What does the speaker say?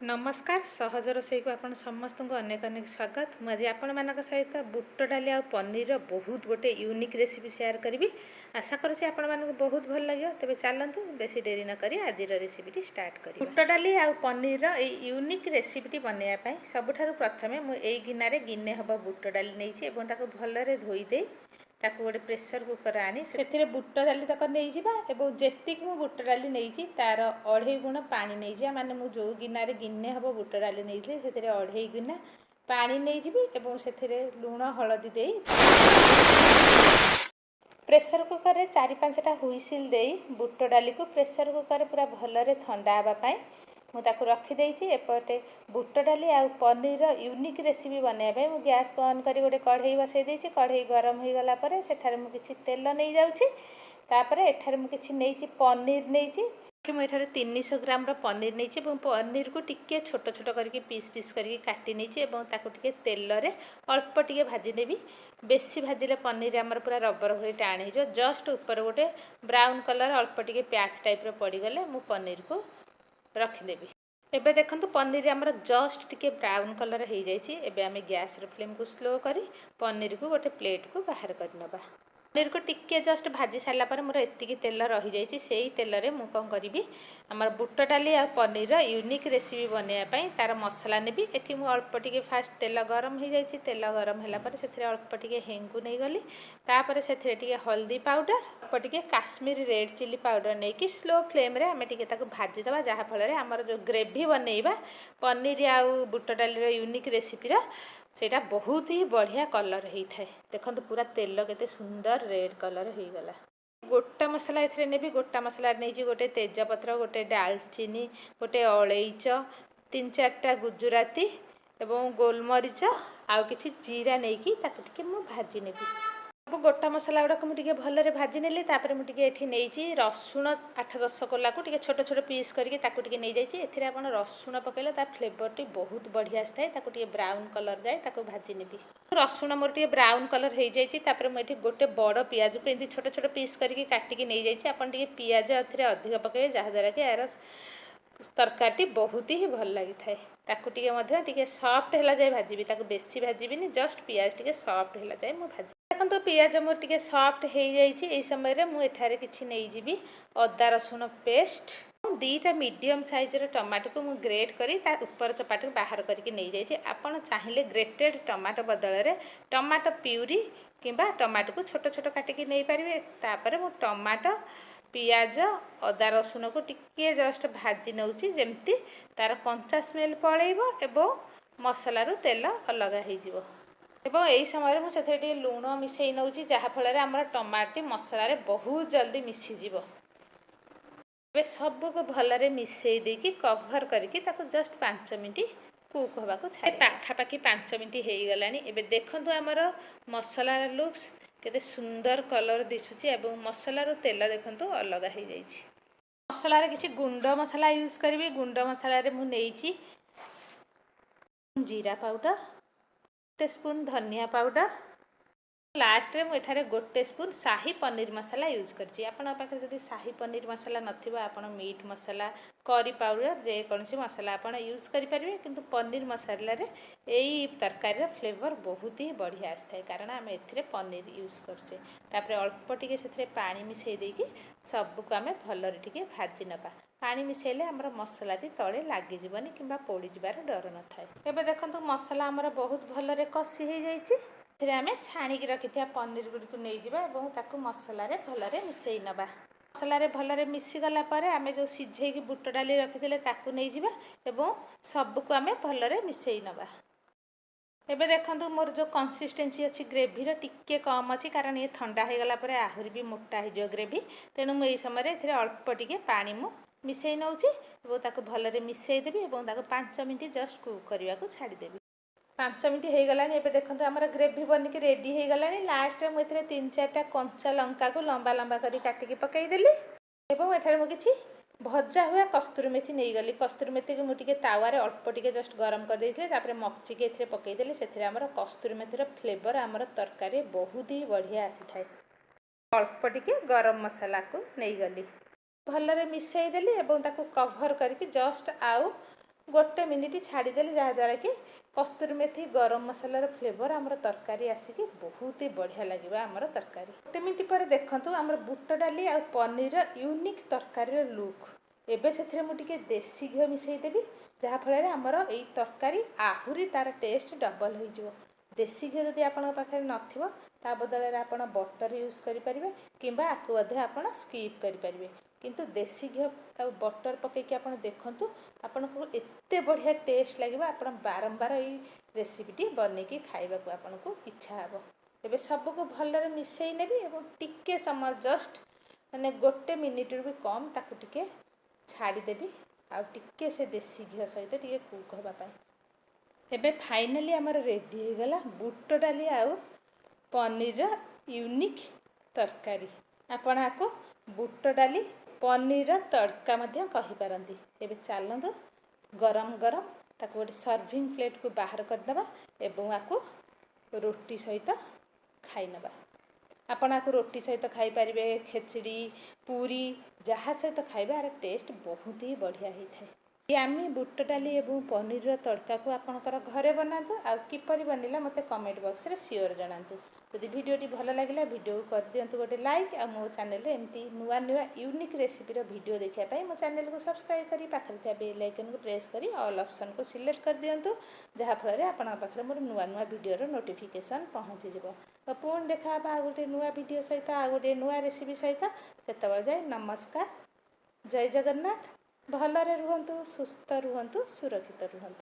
नमस्कार सहज रोषे को आपण समस्त को अनेक अनेक स्वागत। मुझे आपण मान सहित बुट डाली आ पनीर बहुत गोटे यूनिक रेसिपी शेयर करी। आशा करुँच आपण मानक बहुत भल लगे। तेज चलतु बेसी डेरी न करी आज रेसिपी स्टार्ट करी। बुट डाली आ पनीर यूनिक रेसिपी बनवाई सबुठारु प्रथमे मुझे गिनारे गिने हम बुट डाली नहीं भलरे धोईदे ताकू गोटे प्रेसर कुकर आनी से बुट डाली तक नहीं जावा जेति मु बुट डाली नहीं तार 2.5 गुण पानी नहीं जा माने मु जो गिनारे गिने हम बुट डाली नहीं से 2.5 गिना पानी नहीं जी से लुण हलदी दे प्रेसर कुकर रे 4-5टा हुइसिल दे बुट डाली को प्रेसर कुकर पूरा भलरे ठंडा होगा मुझे रखीदे। एपटे बुट डाली आ पनीर यूनिक रेसिपी बनवाई मुझे गैस को ऑन कर गोटे कढ़ई बसई देछि। कढ़ई गरम हो गला पर सेठारे मु किछि तेल नहीं जाउछि। तापर एठारे मु किछि नेछि पनीर नेछि मु एठारे 300 ग्राम रो पनीर नेछि एवं पनीर को टिके छोट छोट करके पीस पीस करके काटी नेछि एवं ताको टिके तेल रे अल्प टिके भाजी नेबी। बेसी भाजिले पनीर आमर पूरा रबर भली टाण हो जस्ट ऊपर गोटे ब्राउन कलर अल्प टिके प्याज टाइप रो पड़ी गले मु पनीर को रखिदेवी। एबे देखंतु पनीर आमर जस्ट टिके ब्राउन कलर हो जाइए। एबे आमे गैस रो फ्लेम को स्लो करी पनीर को गोटे प्लेट को बाहर कर नबा। पनीर को टिके जस्ट भाजी सारा पर मोर एतिकी तेल रही जाइए से तेल रे मु कौन करी आमर बुट डाली आ पनीर यूनिक रेसिपी बनवाई तार मसला नेबी। एठी मु अल्प टिके फास्ट तेल गरम हो जाइए। तेल गरम होला पर सेथिरे अल्प टिके हेंगु नहीं गली तापर सेथिरे टिके हल्दी पाउडर अल्प टिके काश्मीरी रेड चिली पाउडर नहीं कि स्लो फ्लेम रे आमे टिके ताको भाजी दबा जहा फल रे आमर जो ग्रेवी बनैबा पनीर आ बुट डाली रो यूनिक रेसिपी रा सेटा बहुत ही बढ़िया कलर होता है। देखो पूरा तेल केते सुंदर रेड कलर हो गला। गोटा मसला एथरे नेबी गोटा मसला नहीं गोटे तेजपत्र गोटे डालचीनी गोटे अलैच 3-4टा गुजराती एवं गोलमरीच आउ किछि जीरा नहीं कि ताको टिके मु भाजी नेबी। सब गोटा मसला गुड़ाक मुझे भलरे भाजी नेली तापर मुझे एठी नहीं रसुण 8-10 कोला को टिके छोट छोट पीस करके ताको टिके नहीं जाइए। एथिरे आपण रसुण पकेले ता फ्लेवर टी बहुत बढ़िया आए ताको टिके ब्राउन कलर जाए ताको भाजी नेबी। रसुण मोर टिके ब्राउन कलर हो जाइए तापर मुझे गोटे बड़ पियाज को एमती छोट छोट पीस करके काटिकी नहीं जाइए। आपण टिके पियाज एथिरे अधिक पकेबे जहाद्वारा कि यार तरकारी बहुत ही भल लगी थाए। ताको टिके सॉफ्ट हैला जाए भाजीबी ताको बेसी भाजीबिनी जस्ट पियाज टिके सॉफ्ट हैला जाए मु भाजी। देखो पियाज मोर टिके सॉफ्ट हो जाइए। समय रे मु एठारे किछि नहीं जीबी अदा रसुण पेस्ट 2टा मीडियम साइज रे टमाटो को मु ग्रेट करी ता ऊपर चपाट बाहर करके नहीं जाइए। आपण चाहिए ग्रेटेड टमाटो बदल रे टमाटो प्यूरी किंबा टमाटो को छोट छोट काटिकी नहीं पारिबे। तापर मु टमाटो पियाज अदा रसुण को टिके जस्ट भाजी नउची जेमती तार कंचा स्मेल पळेइबो एवं मसला रो तेल अलग हो जिवो। एवं यही समय मुझे लुण मिसई नौची जहाँफल आम टमाटी मसला रे बहुत जल्दी मिसीज। सब को भलरे मिसई देकी कभर करके जस्ट 5 मिनट कुक होगा पाखापाखि 5 मिनट हो गला। एबे देखंतु आमर मसला लुक्स केते सुंदर कलर दिसुची एवं मसला रो तेल देखंतु अलग हो जाई। मसला रे किछि गुंड मसला यूज करी। गुंड मसला रे मु नेइची जीरा पाउडर 1 स्पून धनिया पाउडर लास्ट रे मुझे गोटे स्पून शाही पनीर मसाला यूज करछि। आपण पाखे जदि शाही पनीर मसाला नथिबा आपण मीट मसाला करी पाउडर जेकोसी मसाला आपण यूज करि परिबे किंतु पनीर मसाला रे एई तरकारी फ्लेवर बहुत ही बढ़िया आस्थाय कारण आम एथिरे पनीर यूज करछे। तापर अल्प टिके सेथिरे पानी मिसई देकी सबको आम भलरे टिके भाजी नबा। पानी मिसेले आमर मसला टी तले लागी जीवनी किंबा पोड़ी जिबार डर न थाए। एबे देखंतु मसला आमर बहुत भलरे कसी हो जाइछि। एथिरे आमे छाणी की रखिथिया पनीर गुडी को नै जिबा एवं ताकू मसला रे भलरे मिसई नबा। मसला रे भलरे मिसी गला परे आमे जो सिझे की बुट डाली रखिथिले ताकू नै जिबा एवं सबको आमे भलरे मिसई नबा। एबे देखंतु मोर जो कंसिस्टेंसी अच्छी ग्रेवी रो टिके कम अच्छी कारण ये ठंडा हो गला परे आहुरी भी मोटा हो जो ग्रेवी। तेणु मु एई समय रे एथिरे अल्प टिके पानी मु मिसई नउची एवं ताकू भलरे मिसई देबी एवं ताकू 5 मिनट जस्ट कुक करबा को छाड़ी देबी। 5 मिनट हो गलानी। एबे देखंतु हमर ग्रेवी बनिकी रेडी हो गलानी। लास्ट रे मु एथिरे 3-4टा कंचा लंका को लंबा लंबा करी काटिकी पकई देली एवं एठारे मु किछि भजा हुआ कस्तूरी मेथी नहीं गली। कस्तूरी मेथी को मुझे तावा रे अल्प टिके जस्ट गरम कर देइथिले तापर मक्ची के एथिरे पकई देली। सेथिरे हमर कस्तूरी मेथीर फ्लेवर हमर तरकारी बहुत ही बढ़िया आसी थाए। अल्प टिके गरम मसाला को नहीं गली भलरे मिसई देली एवं ताकू कभर करके जस्ट आउ गोटे मिनिट छाड़देले जहाँद्वारा कि कस्तूरी मेथी गरम मसलार फ्लेवर आमर तरकारी आसिक बहुत ही बढ़िया लगे आमर तरकारी। गोटे मिनिट पर देखूँ आमर बुट डाली आ पनीर यूनिक तरकारी लुक। एबे से मुझे देसी घी मिसईदेवी जहाँफल आमर यही तरकारी आहरी तार टेस्ट डबल हो। देसी घी जदि आपन पाखे नथिबो ता बदल आप बटर यूज करें कि आपको स्कीप करें किंतु देसी घी और बटर पकईकि आप देखूँ आपन को एते बढ़िया टेस्ट लगे आप बारंबार यही रेसिपीटी बनईकि खाइबा आपन को इच्छा हे। एबे सबको भलरे मिसई नेबी एवं टिके समय जस्ट माने गोटे मिनिट भी कम ताकू टिके छाड़देवी आ टिके से देसी घी सहित टिके कुक होगा। एबे फाइनली आमर रेडी हो गला बुट डाली आउ पनीर यूनिक तरकारी। आपण आपको बुट डाली पनीर तड़का मध्य कहि पारंती। एबे चलंतु गरम गरम ताको गोटे सर्विंग प्लेट को बाहर करदबा एवं आपको रोटी सहित खाई नबा। आपण आपको रोटी सहित खाई पारिबे खेचड़ी पूरी जहाँ सहित खाइबे आर टेस्ट बहुत ही बढ़िया होता है। आमी बुट डाली एवं पनीर तड़का को आपणकर घरे बनातु आ किपरि बनिला मते कमेंट बॉक्स रे शेयर जनातु। यदि वीडियोटी भल लगिला वीडियो को कर दियंतु गोटे लाइक आ मो चैनल रे एमती नुआ नुआ यूनिक रेसिपी रो वीडियो देखिया पई मो चैनल को सब्सक्राइब करी पाखरे था बेल आइकन को प्रेस करी ऑल ऑप्शन को सिलेक्ट कर दियंतु जहाँ फल रे आपन पाखरे मोर नुआ नुआ वीडियो रो नोटिफिकेशन पहुंची जिवो। तो पुण देखा आ गोटे नुआ वीडियो सहित आ गोटे नुआ रेसिपी सहित सेतबेले जाय नमस्कार जय जगन्नाथ। भलरे रुहंतु सुस्थ रुहंतु सुरक्षित रुहंतु।